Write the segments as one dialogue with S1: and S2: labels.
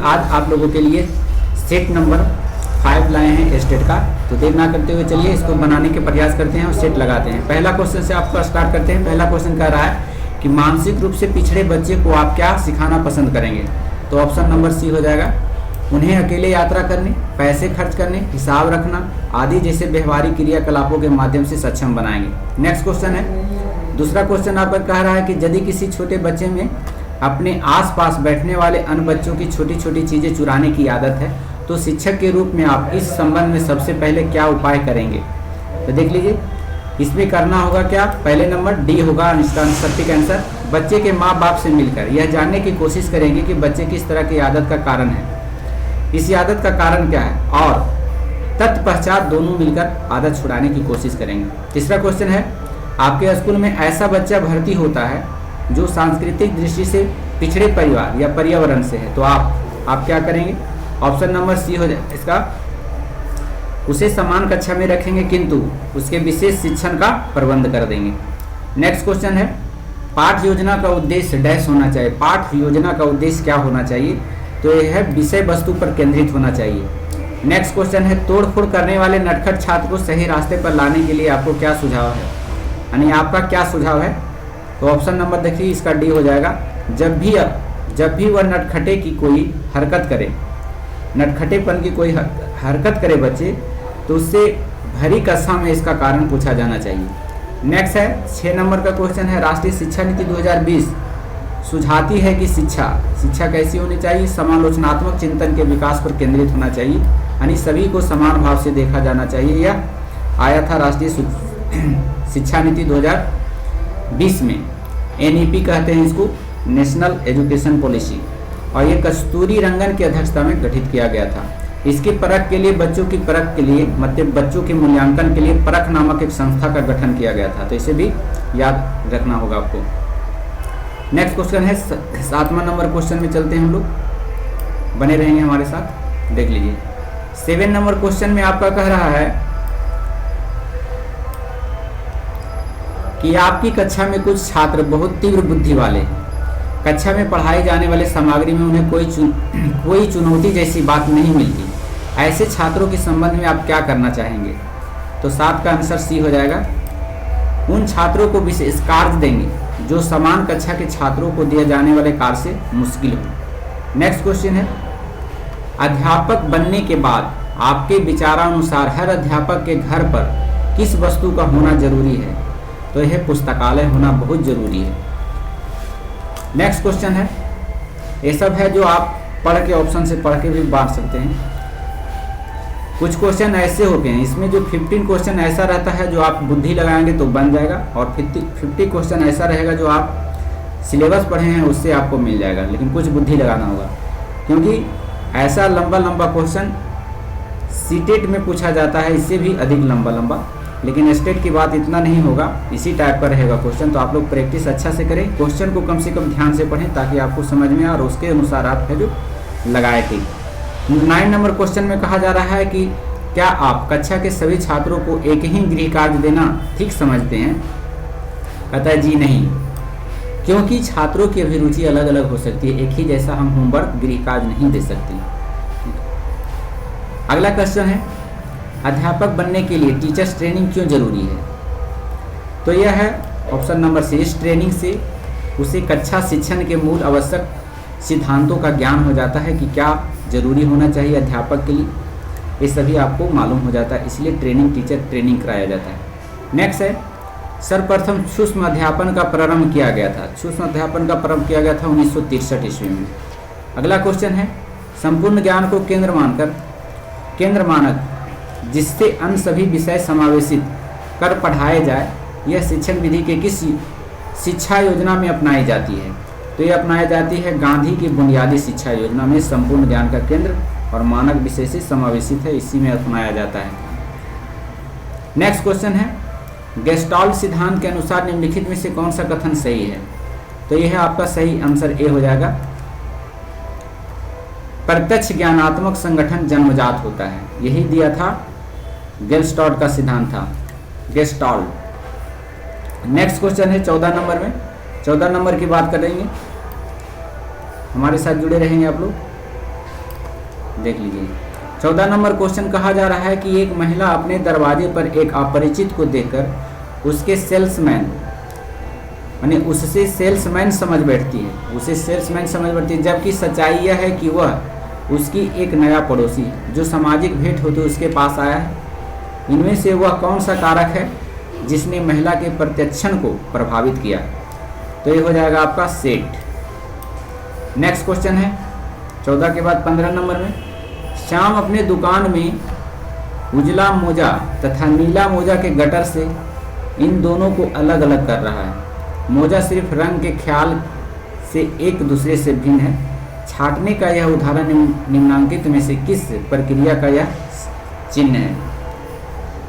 S1: आज आप लोगों के लिए सेट नंबर 5 लाए हैं स्टेट का। तो देर ना करते हुए चलिए इसको बनाने के प्रयास करते हैं और सेट लगाते हैं। पहला क्वेश्चन से आपको स्टार्ट करते हैं। पहला क्वेश्चन कह रहा है कि मानसिक रूप से पिछड़े बच्चे को आप क्या सिखाना पसंद करेंगे। तो ऑप्शन नंबर सी हो जाएगा। उन्हें अकेले यात्रा करने, पैसे खर्च करने, हिसाब रखना आदि जैसे व्यवहारिक क्रियाकलापों के माध्यम से सक्षम बनाएंगे। नेक्स्ट क्वेश्चन है, दूसरा क्वेश्चन आपका कह रहा है कि यदि किसी छोटे बच्चे में अपने आसपास बैठने वाले अन्य बच्चों की छोटी छोटी चीज़ें चुराने की आदत है तो शिक्षक के रूप में आप इस संबंध में सबसे पहले क्या उपाय करेंगे। तो देख लीजिए, इसमें करना होगा क्या, पहले नंबर डी होगा इसका सटीक आंसर। बच्चे के माँ बाप से मिलकर यह जानने की कोशिश करेंगे कि बच्चे किस तरह की आदत का कारण है, इस आदत का कारण क्या है, और तत्पश्चात दोनों मिलकर आदत छुड़ाने की कोशिश करेंगे। तीसरा क्वेश्चन है, आपके स्कूल में ऐसा बच्चा भर्ती होता है जो सांस्कृतिक दृष्टि से पिछड़े परिवार या पर्यावरण से है तो आप क्या करेंगे। ऑप्शन नंबर सी हो जाए इसका, उसे समान कक्षा में रखेंगे किंतु उसके विशेष शिक्षण का प्रबंध कर देंगे। नेक्स्ट क्वेश्चन है, पाठ योजना का उद्देश्य डैश होना चाहिए। पाठ योजना का उद्देश्य क्या होना चाहिए, तो यह है विषय वस्तु पर केंद्रित होना चाहिए। नेक्स्ट क्वेश्चन है, तोड़फोड़ करने वाले नटखट छात्र को सही रास्ते पर लाने के लिए आपको क्या सुझाव है, यानी आपका क्या सुझाव है। तो ऑप्शन नंबर देखिए इसका डी हो जाएगा। जब भी वह नटखटे की कोई हरकत करे, नटखटेपन की कोई हरकत करे बच्चे, तो उससे भरी कक्षा में इसका कारण पूछा जाना चाहिए। नेक्स्ट है 6 नंबर का क्वेश्चन है, राष्ट्रीय शिक्षा नीति 2020 सुझाती है कि शिक्षा कैसी होनी चाहिए, समालोचनात्मक चिंतन के विकास पर केंद्रित होना चाहिए, यानी सभी को समान भाव से देखा जाना चाहिए। यह आया था राष्ट्रीय शिक्षा नीति 2020 में, NEP कहते हैं इसको, नेशनल एजुकेशन पॉलिसी, और ये कस्तूरी रंगन की अध्यक्षता में गठित किया गया था। इसकी परख के लिए बच्चों की परख के लिए मतलब बच्चों के मूल्यांकन के लिए परख नामक एक संस्था का गठन किया गया था। तो इसे भी याद रखना होगा आपको। नेक्स्ट क्वेश्चन है 7वां नंबर क्वेश्चन में चलते हैं हम लोग, बने रहेंगे हमारे साथ। देख लीजिए 7 नंबर क्वेश्चन में आपका कह रहा है कि आपकी कक्षा में कुछ छात्र बहुत तीव्र बुद्धि वाले हैं। कक्षा में पढ़ाई जाने वाले सामग्री में उन्हें कोई चुनौती जैसी बात नहीं मिलती। ऐसे छात्रों के संबंध में आप क्या करना चाहेंगे। तो 7 का आंसर सी हो जाएगा। उन छात्रों को विशेष कार्य देंगे जो समान कक्षा के छात्रों को दिए जाने वाले कार्य से मुश्किल हो। नेक्स्ट क्वेश्चन है, अध्यापक बनने के बाद आपके विचारानुसार हर अध्यापक के घर पर किस वस्तु का होना जरूरी है। तो यह पुस्तकालय होना बहुत जरूरी है। नेक्स्ट क्वेश्चन है, ये सब है जो आप पढ़ के ऑप्शन से पढ़ के भी बांट सकते हैं। कुछ क्वेश्चन ऐसे होते हैं, इसमें जो 15 क्वेश्चन ऐसा रहता है जो आप बुद्धि लगाएंगे तो बन जाएगा, और 50 क्वेश्चन ऐसा रहेगा जो आप सिलेबस पढ़े हैं उससे आपको मिल जाएगा, लेकिन कुछ बुद्धि लगाना होगा, क्योंकि ऐसा लंबा क्वेश्चन सीटेट में पूछा जाता है, इससे भी अधिक लंबा, लेकिन स्टेट की बात इतना नहीं होगा, इसी टाइप का रहेगा क्वेश्चन। तो आप लोग प्रैक्टिस अच्छा से करें, क्वेश्चन को कम से कम ध्यान से पढ़ें ताकि आपको समझ में और उसके अनुसार आप है जो लगाए थे। 9 नंबर क्वेश्चन में कहा जा रहा है कि क्या आप कक्षा के सभी छात्रों को एक ही गृह कार्य देना ठीक समझते हैं। कहता है जी नहीं, क्योंकि छात्रों की अभिरुचि अलग अलग हो सकती है, एक ही जैसा हम होमवर्क गृह कार्य नहीं दे सकते। अगला क्वेश्चन है, अध्यापक बनने के लिए टीचर्स ट्रेनिंग क्यों जरूरी है। तो यह है ऑप्शन नंबर सी, इस ट्रेनिंग से उसे कक्षा शिक्षण के मूल आवश्यक सिद्धांतों का ज्ञान हो जाता है कि क्या जरूरी होना चाहिए अध्यापक के लिए, ये सभी आपको मालूम हो जाता है, इसलिए टीचर ट्रेनिंग कराया जाता है। नेक्स्ट है, सर्वप्रथम सूक्ष्म अध्यापन का प्रारंभ किया गया था। सूक्ष्म अध्यापन का प्रारंभ किया गया था 1963 ईस्वी में। अगला क्वेश्चन है, संपूर्ण ज्ञान को केंद्र मानक जिससे अन्य सभी विषय समावेशित कर पढ़ाए जाए, यह शिक्षण विधि के किस शिक्षा योजना में अपनाई जाती है। तो यह अपनाई जाती है गांधी की बुनियादी शिक्षा योजना में। संपूर्ण ज्ञान का केंद्र और मानक विषय से समावेशित है, इसी में अपनाया जाता है। नेक्स्ट क्वेश्चन है, गेस्टाल्ट सिद्धांत के अनुसार निम्नलिखित में से कौन सा कथन सही है। तो यह है आपका सही आंसर ए हो जाएगा। प्रत्यक्ष ज्ञानात्मक संगठन जन्मजात होता है, यही दिया था गेस्टाल्ट का सिद्धांत था, गेस्टाल्ट। नेक्स्ट क्वेश्चन है 14 नंबर में, 14 नंबर की बात करेंगे, हमारे साथ जुड़े रहेंगे आप लोग। देख लीजिए। 14 नंबर क्वेश्चन कहा जा रहा है कि एक महिला अपने दरवाजे पर एक अपरिचित को देखकर उसके सेल्समैन यानी उससे सेल्समैन समझ बैठती है, उसे सेल्समैन समझ बैठती है, जबकि सच्चाई यह है कि वह उसकी एक नया पड़ोसी जो सामाजिक भेंट होते उसके पास आया है। इनमें से वह कौन सा कारक है जिसने महिला के प्रत्यक्षण को प्रभावित किया? तो ये हो जाएगा आपका सेट। नेक्स्ट क्वेश्चन है 14 के बाद 15 नंबर में, श्याम अपने दुकान में उजला मोजा तथा नीला मोजा के गटर से इन दोनों को अलग अलग कर रहा है। मोजा सिर्फ रंग के ख्याल से एक दूसरे से भिन्न है। छाटने का यह उदाहरण निम्नांकित में से किस प्रक्रिया का यह चिन्ह है?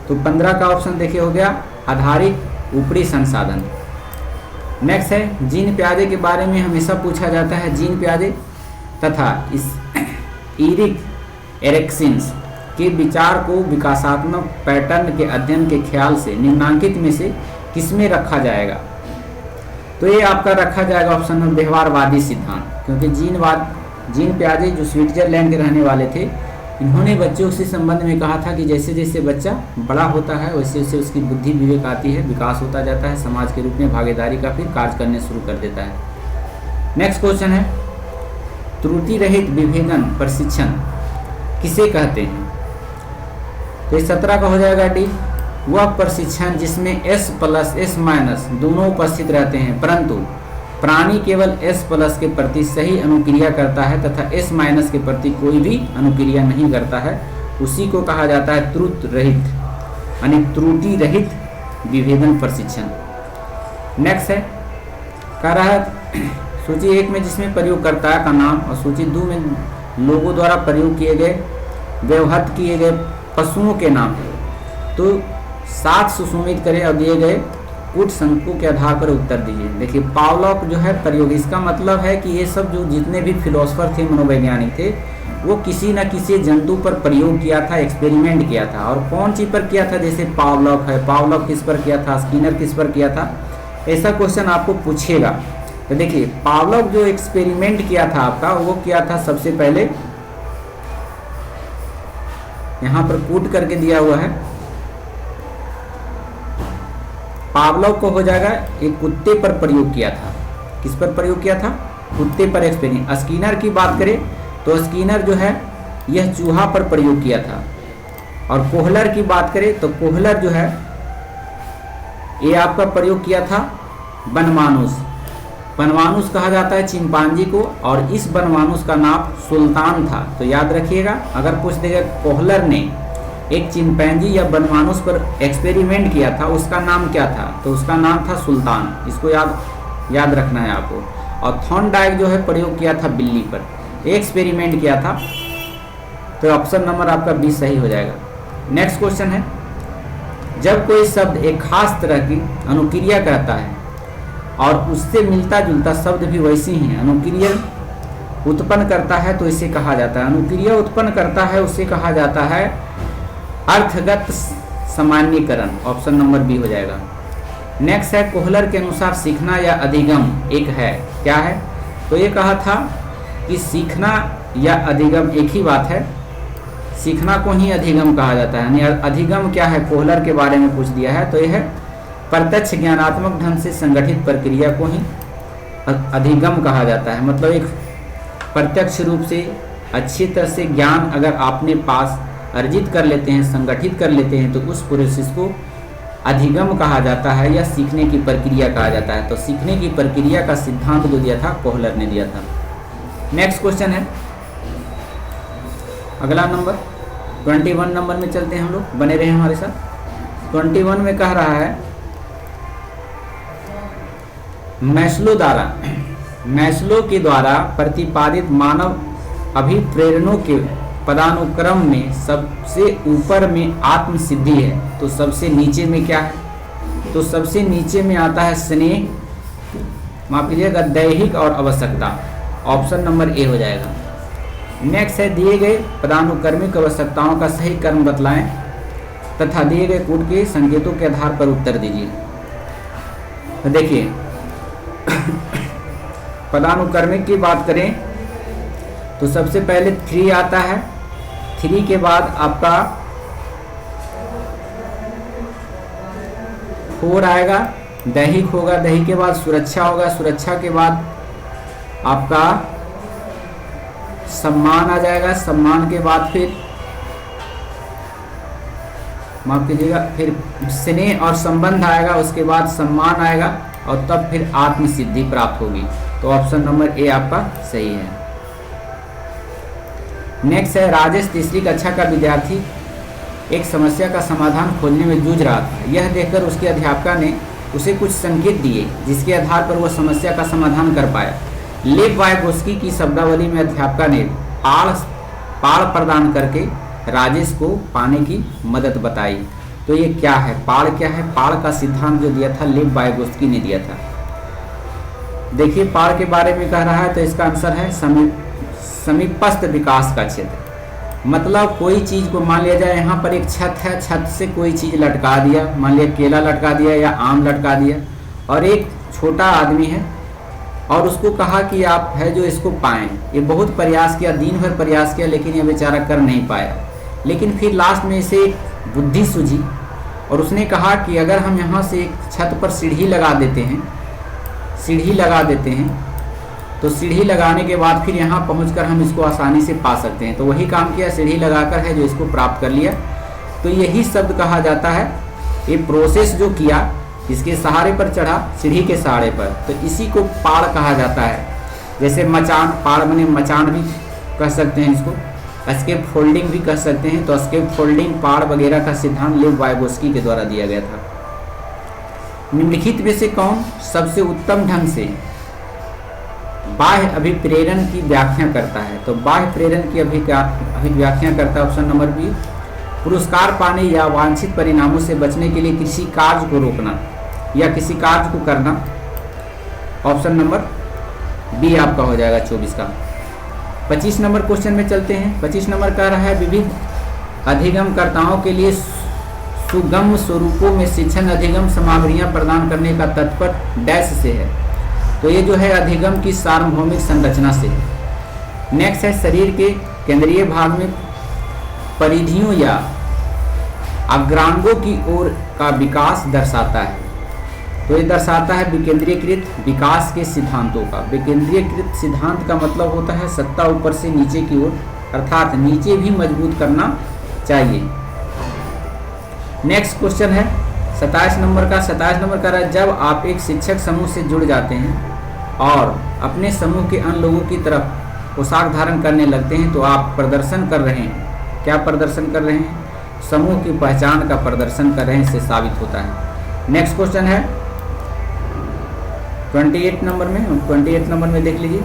S1: तो 15 का ऑप्शन देखिए हो गया आधारित ऊपरी संसाधन। नेक्स्ट है जीन प्याजे के बारे में हमेशा पूछा जाता है। जीन प्याजे तथा इस इरिक एरिक्सन के विचार को विकासात्मक पैटर्न के अध्ययन के ख्याल से निम्नांकित में से किसमें रखा जाएगा? तो ये आपका रखा जाएगा ऑप्शन में व्यवहारवादी सिद्धांत, क्योंकि जीन प्याजे जो स्विट्जरलैंड के रहने वाले थे, इन्होंने बच्चों से संबंध में कहा था कि जैसे जैसे बच्चा बड़ा होता है वैसे वैसे उसकी बुद्धि विवेक आती है, विकास होता जाता है, समाज के रूप में भागीदारी का फिर कार्य करने शुरू कर देता है। नेक्स्ट क्वेश्चन है त्रुटि रहित विभेदन प्रशिक्षण किसे कहते हैं? तो 17 का हो जाएगा डी, वह प्रशिक्षण जिसमें S प्लस S माइनस दोनों उपस्थित रहते हैं परंतु प्राणी केवल S प्लस के प्रति सही अनुक्रिया करता है तथा S माइनस के प्रति कोई भी अनुक्रिया नहीं करता है, उसी को कहा जाता है त्रुटि रहित विभेदन प्रशिक्षण। नेक्स्ट है कह रहा है सूची 1 में जिसमें प्रयोगकर्ता का नाम और सूची 2 में लोगों द्वारा प्रयोग किए गए व्यवहृत किए गए पशुओं के नाम, तो 7 सुसुमित करें और दिए गए कूट शंकु के आधार पर उत्तर दीजिए। देखिए पावलॉव जो है प्रयोग, इसका मतलब है कि ये सब जो जितने भी फिलोसफर थे, मनोवैज्ञानिक थे, वो किसी न किसी जंतु पर प्रयोग किया था, एक्सपेरिमेंट किया था। और कौन चीज पर किया था? जैसे पावलॉव है, पावलॉव किस पर किया था, स्किनर किस पर किया था, ऐसा क्वेश्चन आपको पूछेगा। तो देखिए पावलॉव जो एक्सपेरिमेंट किया था आपका, वो किया था सबसे पहले यहाँ पर कूट करके दिया हुआ है, पावलॉव को हो जाएगा एक कुत्ते पर प्रयोग किया था। किस पर प्रयोग किया था? कुत्ते पर एक्सपेरिमेंट। स्किनर की बात करें तो स्किनर जो है यह चूहा पर प्रयोग किया था। और कोहलर की बात करें तो कोहलर जो है ये आपका प्रयोग किया था बनमानुस। बनमानुस कहा जाता है चिंपांजी को और इस बनमानुस का नाम सुल्तान था। तो याद रखिएगा, अगर पूछ देगा कोहलर ने एक चिंपैंजी या बनमानुस पर एक्सपेरिमेंट किया था, उसका नाम क्या था? तो उसका नाम था सुल्तान। इसको याद रखना है आपको। और थॉर्नडाइक जो है प्रयोग किया था बिल्ली पर, एक्सपेरिमेंट किया था। तो ऑप्शन नंबर आपका 20 सही हो जाएगा। नेक्स्ट क्वेश्चन है जब कोई शब्द एक खास तरह की अनुक्रिया करता है और उससे मिलता जुलता शब्द भी वैसी ही अनुक्रिया उत्पन्न करता है तो इसे कहा जाता है, अनुक्रिया उत्पन्न करता है उसे कहा जाता है अर्थगत सामान्यीकरण। ऑप्शन नंबर बी हो जाएगा। नेक्स्ट है कोहलर के अनुसार सीखना या अधिगम एक है, क्या है? तो ये कहा था कि सीखना या अधिगम एक ही बात है, सीखना को ही अधिगम कहा जाता है। यानी अधिगम क्या है, कोहलर के बारे में पूछ दिया है, तो यह है प्रत्यक्ष ज्ञानात्मक ढंग से संगठित प्रक्रिया को ही अधिगम कहा जाता है। मतलब एक प्रत्यक्ष रूप से अच्छी तरह से ज्ञान अगर आपने पास अर्जित कर लेते हैं, संगठित कर लेते हैं, तो उस प्रोसेस को अधिगम कहा जाता है या सीखने की प्रक्रिया कहा जाता है। तो सीखने की प्रक्रिया का सिद्धांत जो दिया था कोहलर ने दिया था। नेक्स्ट क्वेश्चन है अगला नंबर 21 नंबर में चलते हैं हम लोग, बने रहे हमारे साथ। 21 में कह रहा है मैस्लो के द्वारा प्रतिपादित मानव अभिप्रेरणों के पदानुक्रम में सबसे ऊपर में आत्म सिद्धि है, तो सबसे नीचे में क्या है? तो सबसे नीचे में आता है स्नेह, माफ कीजिएगा, दैहिक और आवश्यकता। ऑप्शन नंबर ए हो जाएगा। नेक्स्ट है दिए गए पदानुक्रमिक आवश्यकताओं का सही कर्म बतलाएं तथा दिए गए कूट के संकेतों के आधार पर उत्तर दीजिए। तो देखिए पदानुक्रमिक की बात करें तो सबसे पहले 3 आता है, 3 के बाद आपका 4 आएगा, दैहिक होगा, दैहिक के बाद सुरक्षा होगा, सुरक्षा के बाद आपका सम्मान आ जाएगा, सम्मान के बाद फिर माफ कीजिएगा, फिर स्नेह और संबंध आएगा, उसके बाद सम्मान आएगा और तब फिर आत्मसिद्धि प्राप्त होगी। तो ऑप्शन नंबर ए आपका सही है। नेक्स्ट है, राजेश तीसरी कक्षा का विद्यार्थी एक समस्या का समाधान खोजने में जूझ रहा था। यह देखकर उसके अध्यापिका ने उसे कुछ संकेत दिए जिसके आधार पर वह समस्या का समाधान कर पाया। लेव वाइगोस्की की शब्दावली में अध्यापिका ने पाड़ प्रदान करके राजेश को पाने की मदद बताई। तो ये क्या है, पाड़ क्या है? पाड़ का सिद्धांत जो दिया था लेव वाइगोस्की ने दिया था। देखिए पाड़ के बारे में कह रहा है तो इसका आंसर है समीपस्थ विकास का क्षेत्र। मतलब कोई चीज को मान लिया जाए यहाँ पर एक छत है, छत से कोई चीज लटका दिया, मान लिया केला लटका दिया या आम लटका दिया, और एक छोटा आदमी है और उसको कहा कि आप है जो इसको पाएं। ये बहुत प्रयास किया, दिन भर प्रयास किया, लेकिन ये बेचारा कर नहीं पाया। लेकिन फिर लास्ट में इसे बुद्धि सूझी और उसने कहा कि अगर हम यहाँ से एक छत पर सीढ़ी लगा देते हैं, सीढ़ी लगा देते हैं तो सीढ़ी लगाने के बाद फिर यहाँ पहुँचकर हम इसको आसानी से पा सकते हैं। तो वही काम किया, सीढ़ी लगाकर है जो इसको प्राप्त कर लिया। तो यही शब्द कहा जाता है, ये प्रोसेस जो किया, इसके सहारे पर चढ़ा, सीढ़ी के सहारे पर, तो इसी को पाड़ कहा जाता है। जैसे मचान, पाड़ बने मचान भी कह सकते हैं इसको, एस्केप फोल्डिंग भी कह सकते हैं। तो एस्केप फोल्डिंग, पाड़ वगैरह का सिद्धांत लेव वाइगोस्की के द्वारा दिया गया था। निम्नलिखित में से कौन सबसे उत्तम ढंग से बाह्य अभिप्रेरण की व्याख्या करता है? तो बाह्य प्रेरण की अभिव्याख्या करता है ऑप्शन नंबर बी, पुरस्कार पाने या वांछित परिणामों से बचने के लिए किसी कार्य को रोकना या किसी कार्य को करना। ऑप्शन नंबर बी आपका हो जाएगा 24 का। 25 नंबर क्वेश्चन में चलते हैं। 25 नंबर कह रहा है, विविध अधिगमकर्ताओं के लिए सुगम स्वरूपों में शिक्षण अधिगम सामग्रियां प्रदान करने का तत्पर डैश से है। तो ये जो है अधिगम की सार्वभौमिक संरचना से है। नेक्स्ट है, शरीर के केंद्रीय भाग में परिधियों या अग्रांगों की ओर का विकास दर्शाता है। तो ये दर्शाता है विकेंद्रीकृत विकास के सिद्धांतों का। विकेंद्रीकृत सिद्धांत का मतलब होता है सत्ता ऊपर से नीचे की ओर, अर्थात नीचे भी मजबूत करना चाहिए। नेक्स्ट क्वेश्चन है 27 नंबर का। 27 नंबर का है, जब आप एक शिक्षक समूह से जुड़ जाते हैं और अपने समूह के अन्य लोगों की तरफ पोशाक धारण करने लगते हैं तो आप प्रदर्शन कर रहे हैं। क्या प्रदर्शन कर रहे हैं? समूह की पहचान का प्रदर्शन कर रहे हैं, से साबित होता है। नेक्स्ट क्वेश्चन है 28 नंबर में। 28 नंबर में देख लीजिए,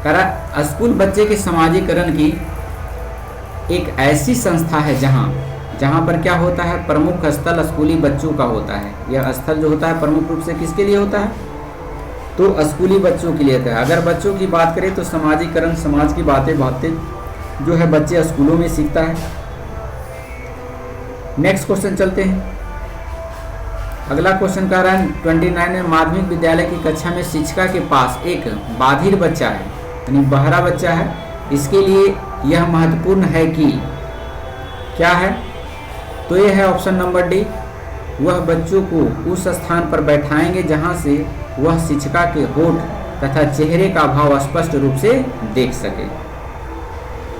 S1: कह रहा स्कूल बच्चे के समाजीकरण की एक ऐसी संस्था है जहाँ पर क्या होता है, प्रमुख स्थल स्कूली बच्चों का होता है। यह स्थल जो होता है प्रमुख रूप से किसके लिए होता है? तो स्कूली बच्चों के लिए होता है। अगर बच्चों की बात करें तो समाजीकरण, समाज की बातें जो है बच्चे स्कूलों में सीखता है। नेक्स्ट क्वेश्चन चलते हैं। अगला क्वेश्चन कह रहा है 29 में, माध्यमिक विद्यालय की कक्षा में शिक्षिका के पास एक बाधिर बच्चा है, यानी बहरा बच्चा है। इसके लिए यह महत्वपूर्ण है कि क्या है? तो यह है ऑप्शन नंबर डी, वह बच्चों को उस स्थान पर बैठाएंगे जहां से वह शिक्षिका के होठ तथा चेहरे का भाव स्पष्ट रूप से देख सके।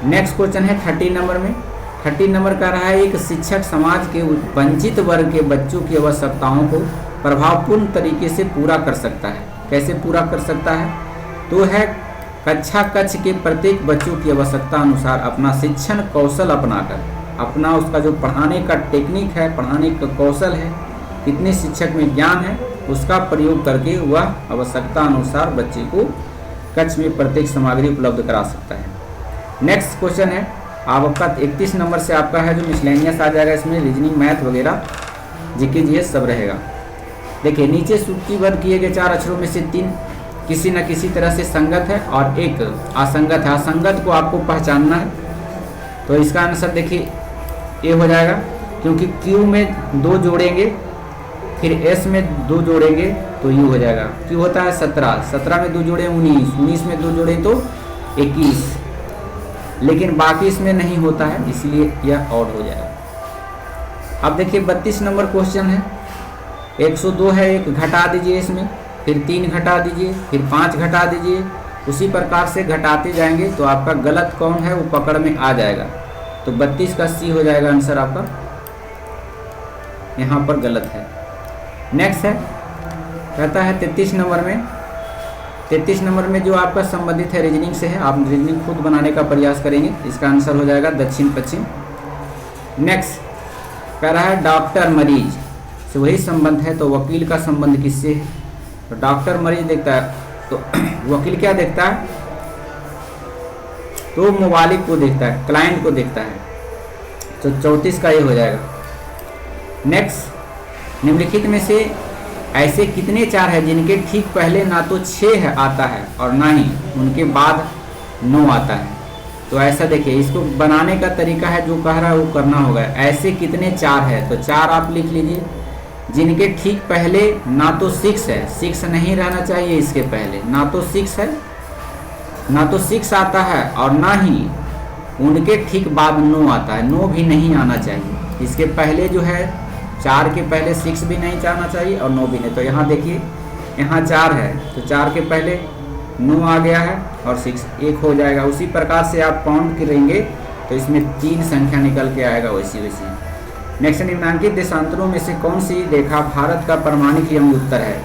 S1: नेक्स्ट क्वेश्चन है 30 नंबर में। 30 नंबर का रहा है, एक शिक्षक समाज के वंचित वर्ग के बच्चों की आवश्यकताओं को प्रभावपूर्ण तरीके से पूरा कर सकता है। कैसे पूरा कर सकता है? तो है कक्षा कक्ष के प्रत्येक बच्चों की आवश्यकता अनुसार अपना शिक्षण कौशल अपनाकर, अपना उसका जो पढ़ाने का टेक्निक है, पढ़ाने का कौशल है, कितने शिक्षक में ज्ञान है, उसका प्रयोग करके वह आवश्यकता अनुसार बच्चे को कक्ष में प्रत्येक सामग्री उपलब्ध करा सकता है। नेक्स्ट क्वेश्चन है आपका 31 नंबर से आपका है जो मिसलेनियस आ जाएगा। इसमें रीजनिंग, मैथ वगैरह, जीके जीएस सब रहेगा। देखिए नीचे सूचीबद्ध किए गए 4 अक्षरों में से 3 किसी न किसी तरह से संगत है और एक असंगत है। असंगत को आपको पहचानना है। तो इसका आंसर देखिए ये हो जाएगा, क्योंकि Q में 2 जोड़ेंगे, फिर S में 2 जोड़ेंगे तो U हो जाएगा। Q होता है 17, 17 में 2 जोड़े 19, 19 में 2 जोड़े तो 21। लेकिन बाकी इसमें नहीं होता है, इसलिए यह ऑड हो जाएगा। अब देखिए 32 नंबर क्वेश्चन है, 102 है, एक घटा दीजिए इसमें, फिर 3 घटा दीजिए, फिर 5 घटा दीजिए, उसी प्रकार से घटाते जाएंगे तो आपका गलत कौन है वो पकड़ में आ जाएगा। तो 32 का सी हो जाएगा आंसर आपका, यहाँ पर गलत है। नेक्स्ट है, कहता है 33 नंबर में, 33 नंबर में जो आपका संबंधित है रीजनिंग से है, आप रीजनिंग खुद बनाने का प्रयास करेंगे, इसका आंसर हो जाएगा दक्षिण पश्चिम। नेक्स्ट कह रहा है डॉक्टर मरीज से वही संबंध है, तो वकील का संबंध किससे है? तो डॉक्टर मरीज देखता है तो वकील क्या देखता है? तो मुवालिक को देखता है, क्लाइंट को देखता है। तो 34 का ये हो जाएगा। नेक्स्ट, निम्नलिखित में से ऐसे कितने 4 है जिनके ठीक पहले ना तो 6 है आता है और ना ही उनके बाद 9 आता है? तो ऐसा देखिए, इसको बनाने का तरीका है, जो कह रहा है वो करना होगा। ऐसे कितने 4 है, तो 4 आप लिख लीजिए जिनके ठीक पहले ना तो 6 है, 6 नहीं रहना चाहिए इसके पहले, ना तो 6 है, ना तो 6 आता है और ना ही उनके ठीक बाद 9 आता है, 9 भी नहीं आना चाहिए। इसके पहले जो है 4 के पहले 6 भी नहीं जाना चाहिए और 9 भी नहीं। तो यहाँ देखिए, यहाँ 4 है तो 4 के पहले 9 आ गया है और 6 1 हो जाएगा। उसी प्रकार से आप काउंट करेंगे तो इसमें 3 संख्या निकल के आएगा वैसी वैसी। नेक्स्ट, निम्नांकित देशांतरों में से कौन सी रेखा भारत का परमाणिक यम उत्तर है?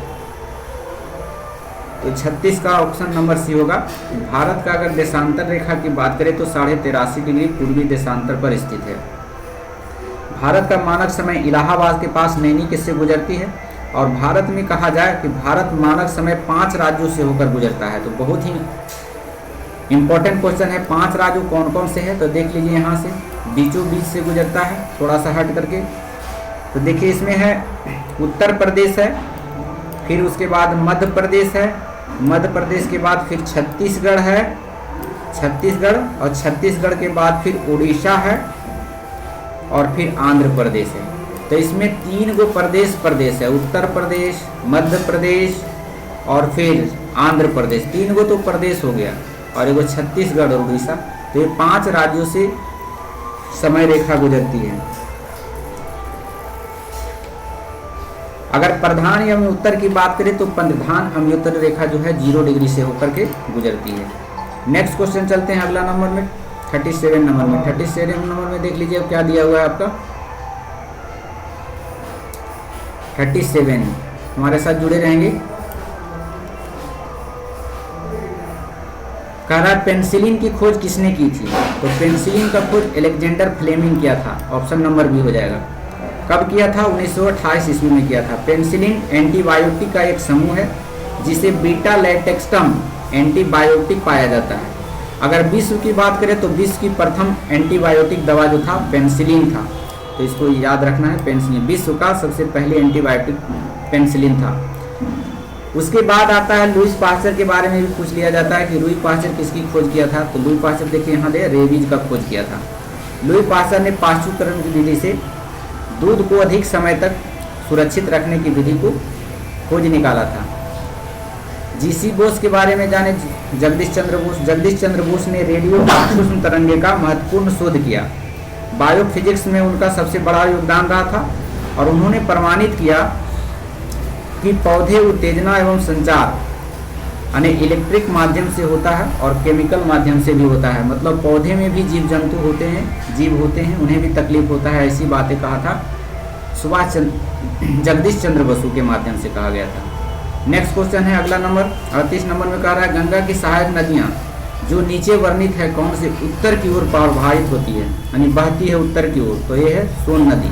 S1: तो 36 का ऑप्शन नंबर सी होगा। भारत का अगर देशांतर रेखा की बात करें तो 83.5 डिग्री पूर्वी देशांतर पर स्थित है। भारत का मानक समय इलाहाबाद के पास नैनी किससे गुजरती है? और भारत में कहा जाए कि भारत मानक समय 5 राज्यों से होकर गुजरता है। तो बहुत ही इंपॉर्टेंट क्वेश्चन है, 5 राज्य कौन कौन से हैं? तो देख लीजिए, यहाँ से बीचों बीच से गुजरता है, थोड़ा सा हट करके। तो देखिए इसमें है उत्तर प्रदेश है, फिर उसके बाद मध्य प्रदेश है, मध्य प्रदेश के बाद फिर छत्तीसगढ़ है, छत्तीसगढ़ और छत्तीसगढ़ के बाद फिर उड़ीसा है और फिर आंध्र प्रदेश है। तो इसमें 3 गो प्रदेश है, उत्तर प्रदेश, मध्य प्रदेश और फिर आंध्र प्रदेश, 3 गो तो प्रदेश हो गया और एगो छत्तीसगढ़ और उड़ीसा। तो ये 5 राज्यों से समय रेखा गुजरती है। अगर प्रधान एवं उत्तर की बात करें तो प्रधान अम्योत्तर रेखा जो है 0 डिग्री से होकर के गुजरती है। नेक्स्ट क्वेश्चन चलते हैं अगला नंबर में, 37 नंबर में। 37 नंबर में देख लीजिए अब क्या दिया हुआ है आपका। 37 हमारे साथ जुड़े रहेंगे। कह रहा है पेनिसिलिन की खोज किसने की थी? तो पेनिसिलिन का खोज अलेक्जेंडर फ्लेमिंग किया था, ऑप्शन नंबर बी हो जाएगा। कब किया था? 1928 ईस्वी में किया था। पेनिसिलिन एंटीबायोटिक का एक समूह है जिसे बीटा लैटेक्सटम एंटीबायोटिक पाया जाता है। अगर विश्व की बात करें तो विश्व की प्रथम एंटीबायोटिक दवा जो था पेनिसिलिन था, तो इसको याद रखना है, पेनिसिलिन विश्व का सबसे पहले एंटीबायोटिक पेनिसिलिन था। उसके बाद आता है लुईस पास्चर के बारे में भी पूछ लिया जाता है कि लुई पास्चर किसकी खोज किया था? तो लुई पास्चर देखिए यहाँ दे रेबीज का खोज किया था। लुई पास्चर ने पाश्चुकरण की विधि से दूध को अधिक समय तक सुरक्षित रखने की विधि को खोज निकाला था। जीसी बोस के बारे में जाने, जगदीश चंद्र बोस। जगदीश चंद्र बोस ने रेडियो सूक्ष्म तरंगे का महत्वपूर्ण शोध किया। बायोफिजिक्स में उनका सबसे बड़ा योगदान रहा था और उन्होंने प्रमाणित किया कि पौधे उत्तेजना एवं संचार यानी इलेक्ट्रिक माध्यम से होता है और केमिकल माध्यम से भी होता है। मतलब पौधे में भी जीव जंतु होते हैं, जीव होते हैं, उन्हें भी तकलीफ होता है, ऐसी बातें कहा था जगदीश चंद्र बसु के माध्यम से कहा गया था। नेक्स्ट क्वेश्चन है अगला नंबर 38 नंबर में कह रहा है गंगा की सहायक नदियाँ जो नीचे वर्णित है कौन से उत्तर की ओर प्रवाहित होती है यानी बहती है उत्तर की ओर? तो ये है सोन नदी,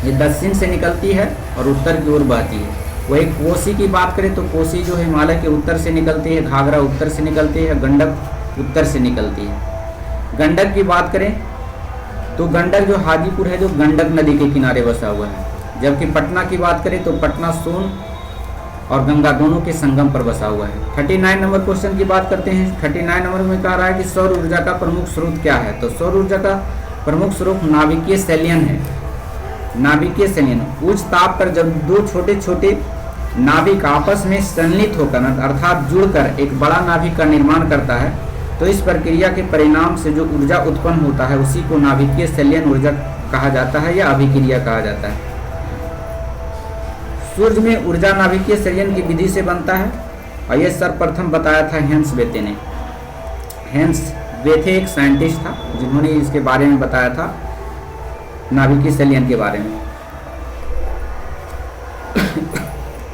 S1: ये दक्षिण से निकलती है और उत्तर की ओर बहती है। वही कोसी की बात करें तो कोसी जो हिमालय के उत्तर से निकलती है, घाघरा उत्तर से निकलती है, गंडक उत्तर से निकलती है। गंडक की बात करें तो गंडक जो हाजीपुर है जो गंडक नदी के किनारे बसा हुआ है। जबकि पटना की बात करें तो पटना सोन और गंगा दोनों के संगम पर बसा हुआ है। 39 नंबर क्वेश्चन की बात करते हैं। 39 नंबर में कह रहा है कि सौर ऊर्जा का प्रमुख स्रोत क्या है? तो सौर ऊर्जा का प्रमुख स्रोत नाभिकीय संलयन है। नाभिकीय संलयन, उच्च ताप पर जब 2 छोटे छोटे नाभिक आपस में संलित होकर अर्थात जुड़कर एक बड़ा नाभिक का निर्माण करता है तो इस प्रक्रिया के परिणाम से जो ऊर्जा उत्पन्न होता है उसी को नाभिकीय संलयन ऊर्जा कहा जाता है या अभिक्रिया कहा जाता है। सूर्य में ऊर्जा नाभिकीय संलयन की विधि से बनता है और यह सर्वप्रथम बताया था हेंस बेथे ने। हेंस बेथे एक साइंटिस्ट था जिन्होंने इसके बारे में बताया था, नाभिकीय संलयन के बारे में।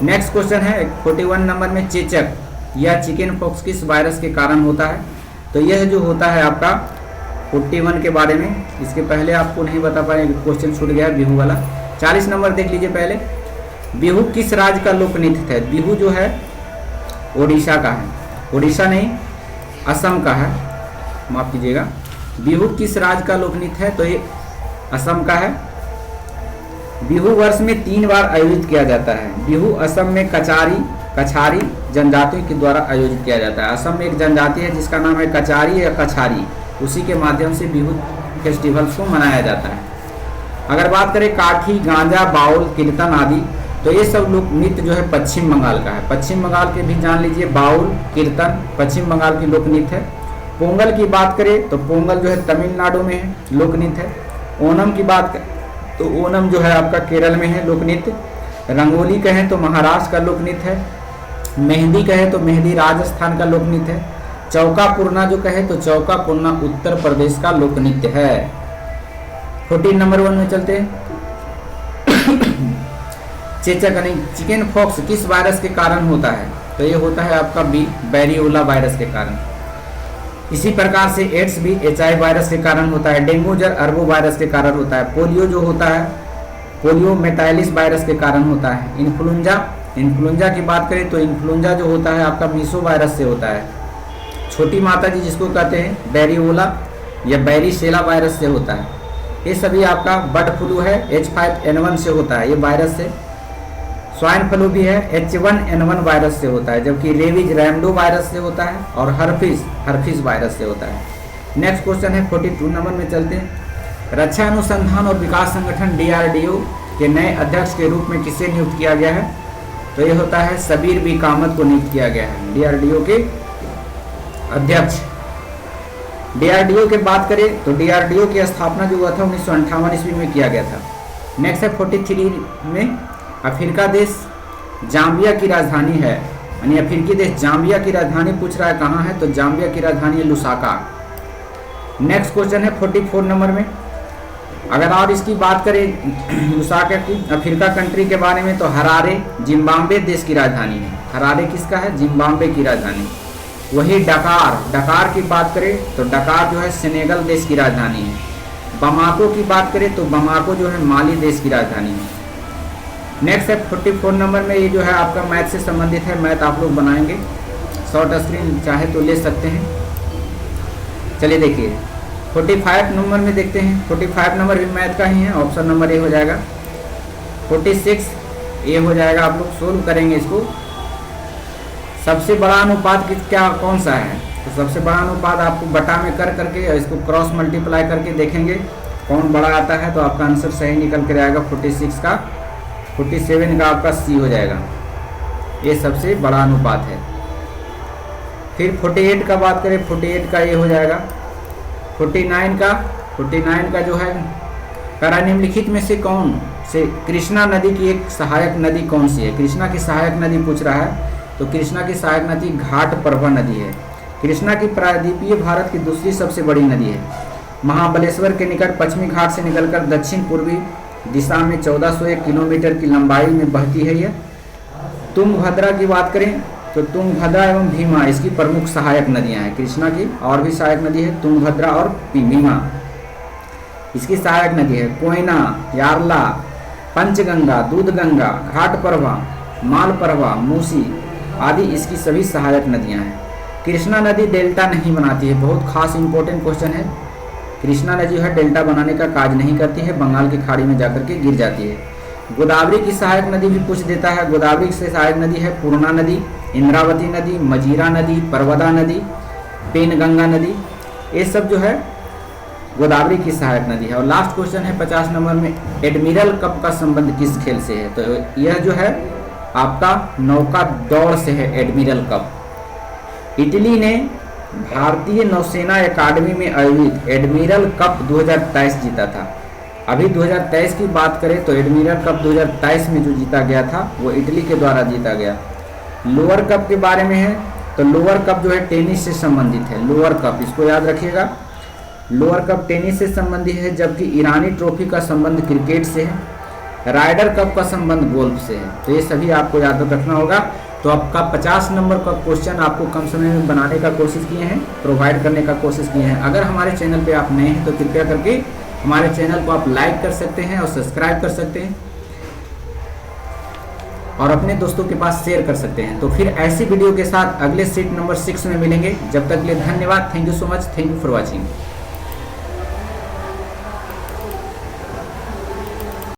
S1: नेक्स्ट क्वेश्चन है 41 नंबर में, चेचक या चिकन पॉक्स किस वायरस के कारण होता है? तो यह जो होता है आपका 41 के बारे में, इसके पहले आपको नहीं बता पाए, क्वेश्चन छूट गया बिहू वाला। 40 नंबर देख लीजिए पहले, बिहू किस राज्य का लोक नृत्य है? बिहू जो है ओडिशा का है, ओडिशा नहीं असम का है, माफ कीजिएगा। बिहू किस राज्य का लोक नृत्य है? तो ये असम का है। बिहू वर्ष में 3 बार आयोजित किया जाता है। बिहू असम में कछारी जनजातियों के द्वारा आयोजित किया जाता है। असम में एक जनजाति है जिसका नाम है कचारी या कछारी, उसी के माध्यम से बिहू फेस्टिवल्स को मनाया जाता है। अगर बात करें काठी, गांजा, बाउल, कीर्तन आदि, तो ये सब लोक नृत्य जो है पश्चिम बंगाल का है। पश्चिम बंगाल के भी जान लीजिए, बाउल, कीर्तन पश्चिम बंगाल की लोक नृत्य है। पोंगल की बात करें तो पोंगल जो है तमिलनाडु में है, लोक नृत्य है। ओणम की बात करें तो ओणम जो है आपका केरल में है लोक नृत्य। रंगोली कहें तो महाराष्ट्र का लोक नृत्य है। मेहंदी कहे तो मेहंदी राजस्थान का लोक नृत्य है। चौका पूर्णा जो कहे तो चौका पूर्णा उत्तर प्रदेश का लोक नृत्य है। 14 नंबर 1 में चलते हैं। चेचक यानी चिकन पॉक्स किस वायरस के कारण होता है? तो ये होता है आपका वेरियोला वायरस के कारण। इसी प्रकार से एड्स भी HIV वायरस के कारण होता है। डेंगू जर अरबो वायरस के कारण होता है। पोलियो जो होता है पोलियो मेटाइलिस वायरस के कारण होता है। इन्फ्लुएंजा की बात करें तो इन्फ्लुएंजा जो होता है आपका मीसो वायरस से होता है। छोटी माता जी जिसको कहते हैं वेरियोला या वेरिसेला वायरस से होता है। ये सभी आपका बर्ड फ्लू है H5N1 से होता है, ये वायरस से। स्वाइन फ्लू भी है H1N1 वायरस से होता है, जबकि रेबीज रैमडो वायरस से होता है और हर्पिस वायरस से होता है। नेक्स्ट क्वेश्चन है 42 नंबर में चलते हैं। रक्षा अनुसंधान और विकास संगठन DRDO के नए अध्यक्ष के रूप में किसे नियुक्त किया गया है? तो ये होता है सबीर बी कामत को नियुक्त किया गया है DRDO के अध्यक्ष। DRDO की बात करें तो DRDO की स्थापना जो हुआ था 1958 ईस्वी में किया गया था। नेक्स्ट है 43 में, अफ्रीका देश जाम्बिया की राजधानी है, यानी अफ्रीकी देश जाम्बिया की राजधानी पूछ रहा है कहाँ है? तो जाम्बिया की राजधानी है लुसाका। नेक्स्ट क्वेश्चन है 44 नंबर में, अगर और इसकी बात करें लुसाका की अफ्रीका कंट्री के बारे में, तो हरारे जिम्बाब्वे देश की राजधानी है। हरारे किसका है? जिम्बाब्वे की राजधानी। वही डकार की बात करें तो डकार जो है सेनेगल देश की राजधानी है। बमाको की बात करें तो बमाको जो है माली देश की राजधानी है। नेक्स्ट है 44 नंबर में, ये जो है आपका मैथ से संबंधित है, मैथ आप लोग बनाएंगे, शॉर्ट स्क्रीन चाहे तो ले सकते हैं। चलिए देखिए 45 नंबर में देखते हैं। 45 नंबर भी मैथ का ही है, ऑप्शन नंबर ए हो जाएगा। 46 ए हो जाएगा, आप लोग सोल्व करेंगे इसको। सबसे बड़ा अनुपात क्या कौन सा है? तो सबसे बड़ा अनुपात आपको बटा में कर करके इसको क्रॉस मल्टीप्लाई करके देखेंगे कौन बड़ा आता है, तो आपका आंसर सही निकल कर आएगा। 46 का 47 का आपका सी हो जाएगा, ये सबसे बड़ा अनुपात है। फिर 48 का बात करें, 48 का ये हो जाएगा। 49 का जो है करा निम्नलिखित में से कौन से कृष्णा नदी की एक सहायक नदी कौन सी है? कृष्णा की सहायक नदी पूछ रहा है, तो कृष्णा की सहायक नदी घाटप्रभा नदी है। कृष्णा की प्रायद्वीपीय भारत की दूसरी सबसे बड़ी नदी है। महाबलेश्वर के निकट पश्चिमी घाट से निकलकर दक्षिण पूर्वी दिशा में 1401 किलोमीटर की लंबाई में बहती है यह। तुंगभद्रा की बात करें तो तुंगभद्रा एवं भीमा इसकी प्रमुख सहायक नदियां हैं। कृष्णा की और भी सहायक नदी है, तुंगभद्रा और भीमा इसकी सहायक नदी है। कोयना, यार्ला, पंचगंगा, दूधगंगा, घाटप्रभा, मालप्रभा, मूसी आदि इसकी सभी सहायक नदियां हैं। कृष्णा नदी डेल्टा नहीं बनाती है, बहुत खास इंपॉर्टेंट क्वेश्चन है। कृष्णा नदी जो है डेल्टा बनाने का कार्य नहीं करती है, बंगाल की खाड़ी में जाकर के गिर जाती है। गोदावरी की सहायक नदी भी पूछ देता है। गोदावरी से सहायक नदी है पूर्णा नदी, इंद्रावती नदी, मजीरा नदी, परवदा नदी, पेनगंगा नदी, ये सब जो है गोदावरी की सहायक नदी है। और लास्ट क्वेश्चन है 50 नंबर में, एडमिरल कप का संबंध किस खेल से है? तो यह जो है आपका नौका दौड़ से है। एडमिरल कप इटली ने भारतीय नौसेना अकादमी में आयोजित एडमिरल कप 2023 जीता था। अभी 2023 की बात करें तो एडमिरल कप 2023 में जो जीता गया था वो इटली के द्वारा जीता गया। लोअर कप के बारे में है तो लोअर कप जो है टेनिस से संबंधित है। लोअर कप इसको याद रखिएगा, लोअर कप टेनिस से संबंधित है, जबकि ईरानी ट्रॉफी का संबंध क्रिकेट से है। राइडर कप का संबंध गोल्फ से है। तो ये सभी आपको याद रखना होगा। तो आपका 50 नंबर का क्वेश्चन आपको कम समय में बनाने का कोशिश किए हैं, प्रोवाइड करने का कोशिश किए हैं। अगर हमारे चैनल पे आप नए हैं तो कृपया करके हमारे चैनल को आप लाइक कर सकते हैं और सब्सक्राइब कर सकते हैं और अपने दोस्तों के पास शेयर कर सकते हैं। तो फिर ऐसी वीडियो के साथ अगले सीट नंबर 6 में मिलेंगे। जब तक के लिए धन्यवाद। Thank you so much. Thank you for watching.